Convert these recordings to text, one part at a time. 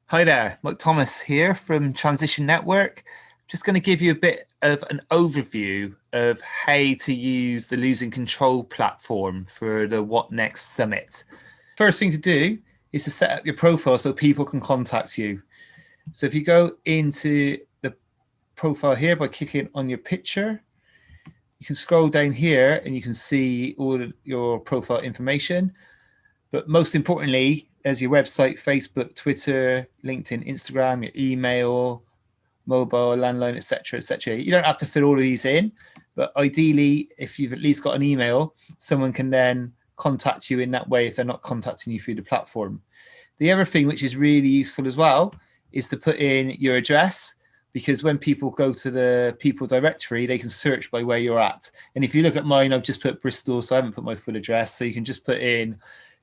Hi there, Mike Thomas here from Transition Network. Just going to give you a bit of an overview of how to use the Losing Control platform for the What Next Summit. First thing to do is to set up your profile so people can contact you. So if you go into the profile here by clicking on your picture, you can scroll down here and you can see all of your profile information. But most importantly, there's your website, Facebook, Twitter, LinkedIn, Instagram, your email, mobile, landline, etc., etc. You don't have to fill all of these in, but ideally, if you've at least got an email, someone can then contact you in that way if they're not contacting you through the platform. The other thing which is really useful as well is to put in your address, because when people go to the people directory, they can search by where you're at. And if you look at mine, I've just put Bristol, so I haven't put my full address. So you can just put in,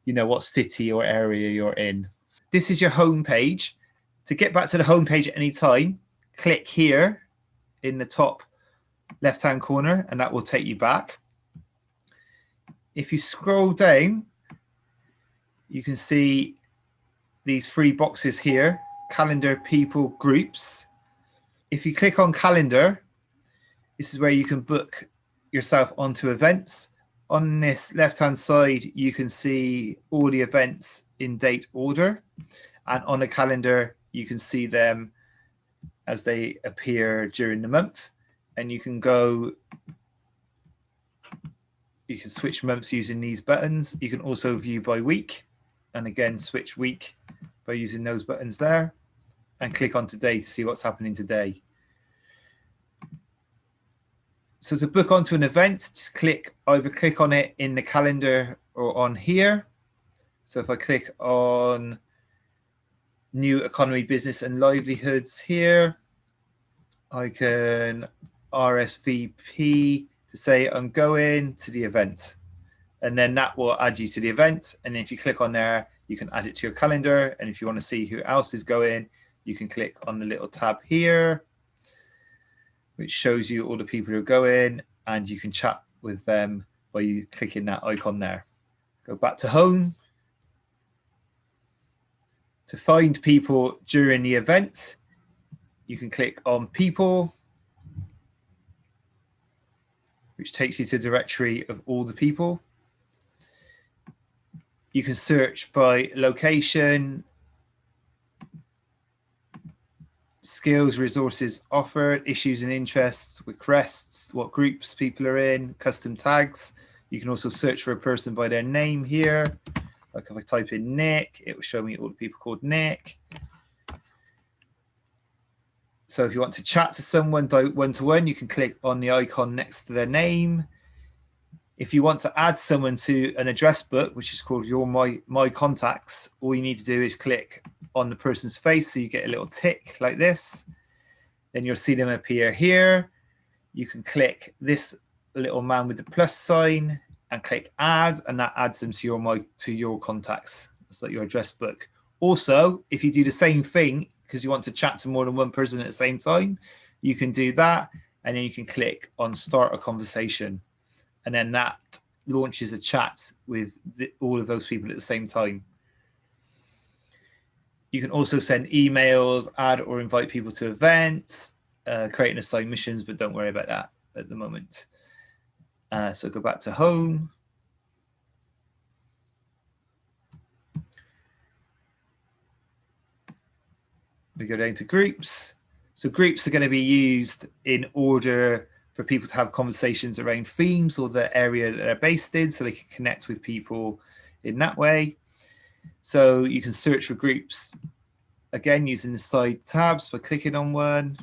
what city or area you're in. This is your home page. To get back to the home page at any time, click here in the top left-hand corner, and that will take you back. If you scroll down, you can see these three boxes here: calendar, people, groups. If you click on calendar, this is where you can book yourself onto events. On this left-hand side, you can see all the events in date order. And on the calendar, you can see them as they appear during the month. And you can switch months using these buttons. You can also view by week, and again, switch week by using those buttons there, and click on today to see what's happening today. So to book onto an event, just either click on it in the calendar or on here. So if I click on New Economy, Business and Livelihoods here, I can RSVP to say I'm going to the event, and then that will add you to the event. And if you click on there, you can add it to your calendar. And if you want to see who else is going, you can click on the little tab here, which shows you all the people who are going, and you can chat with them by you clicking that icon there. Go back to home. To find people during the event, you can click on people, which takes you to the directory of all the people. You can search by location, skills, resources offered, issues and interests, requests, what groups people are in, custom tags. You can also search for a person by their name here. Like if I type in Nick, it will show me all the people called Nick. So if you want to chat to someone one-to-one, you can click on the icon next to their name. If you want to add someone to an address book, which is called your My Contacts, all you need to do is click on the person's face, so you get a little tick like this. Then you'll see them appear here. You can click this little man with the plus sign and click add, and that adds them to your contacts. It's like your address book. Also, if you do the same thing because you want to chat to more than one person at the same time, you can do that, and then you can click on start a conversation, and then that launches a chat with all of those people at the same time. You can also send emails, add or invite people to events, create and assign missions, but don't worry about that at the moment. So go back to home. We go down to groups. So groups are going to be used in order for people to have conversations around themes or the area that they're based in, so they can connect with people in that way. So you can search for groups, again, using the side tabs by clicking on one.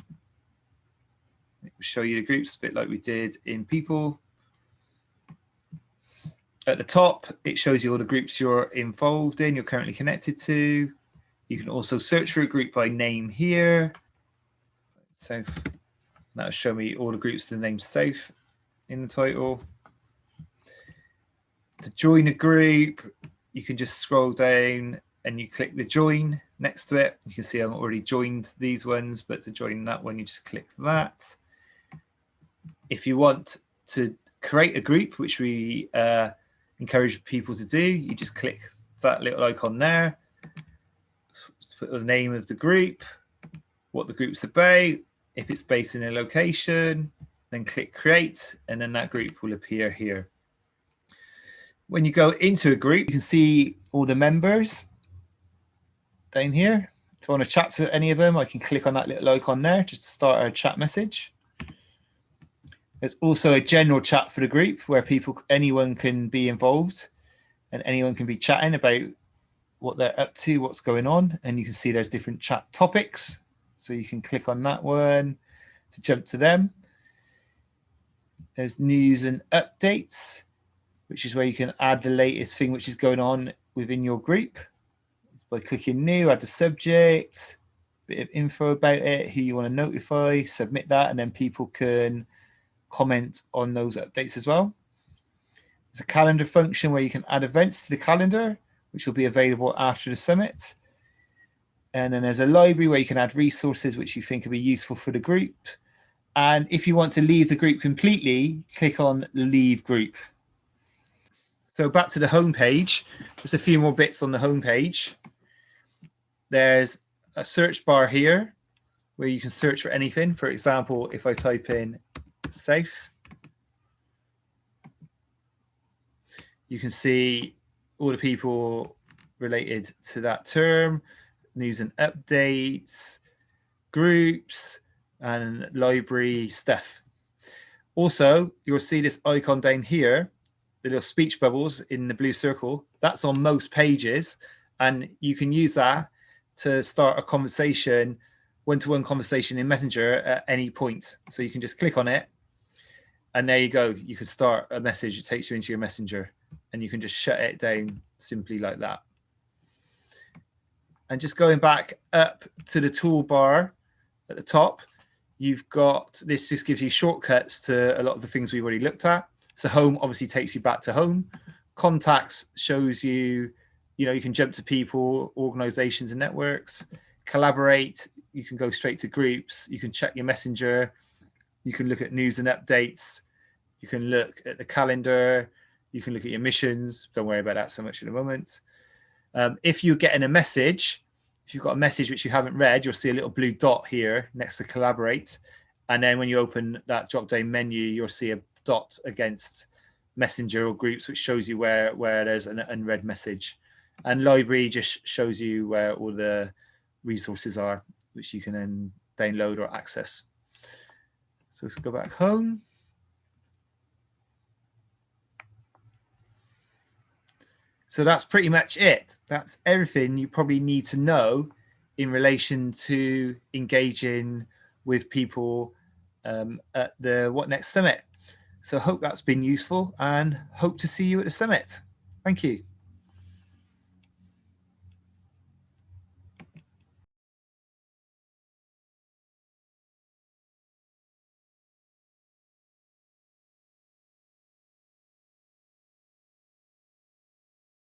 It will show you the groups, a bit like we did in people. At the top, it shows you all the groups you're involved in, you're currently connected to. You can also search for a group by name here. South. That'll show me all the groups with the name South in the title. To join a group, you can just scroll down and you click the join next to it. You can see I've already joined these ones, but to join that one, you just click that. If you want to create a group, which we encourage people to do, you just click that little icon there. put the name of the group, what the group's about, if it's based in a location, then click create, and then that group will appear here. When you go into a group, you can see all the members down here. If I want to chat to any of them, I can click on that little icon there just to start a chat message. There's also a general chat for the group where anyone can be involved and anyone can be chatting about what they're up to, what's going on. And you can see there's different chat topics. So you can click on that one to jump to them. There's news and updates, which is where you can add the latest thing which is going on within your group. By clicking new, add the subject, bit of info about it, who you want to notify, submit that, and then people can comment on those updates as well. There's a calendar function where you can add events to the calendar, which will be available after the summit. And then there's a library where you can add resources which you think will be useful for the group. And if you want to leave the group completely, click on leave group. So back to the home page, just a few more bits on the home page. There's a search bar here where you can search for anything. For example, if I type in safe, you can see all the people related to that term, news and updates, groups, and library stuff. Also, you'll see this icon down here, the little speech bubbles in the blue circle. That's on most pages, and you can use that to start a conversation, one-to-one conversation in Messenger at any point. So you can just click on it, and there you go. You can start a message. It takes you into your Messenger, and you can just shut it down simply like that. And just going back up to the toolbar at the top, you've got, this just gives you shortcuts to a lot of the things we've already looked at. So home obviously takes you back to home. Contacts shows you, you can jump to people, organizations and networks. Collaborate, you can go straight to groups. You can check your Messenger. You can look at news and updates. You can look at the calendar. You can look at your missions. Don't worry about that so much in a moment. If you're getting a message, if you've got a message which you haven't read, you'll see a little blue dot here next to collaborate. And then when you open that drop-down menu, you'll see a dot against Messenger or groups, which shows you where there's an unread message. And library just shows you where all the resources are, which you can then download or access. So let's go back home. So that's pretty much it. That's everything you probably need to know in relation to engaging with people at the What Next Summit. So I hope that's been useful and hope to see you at the summit. Thank you.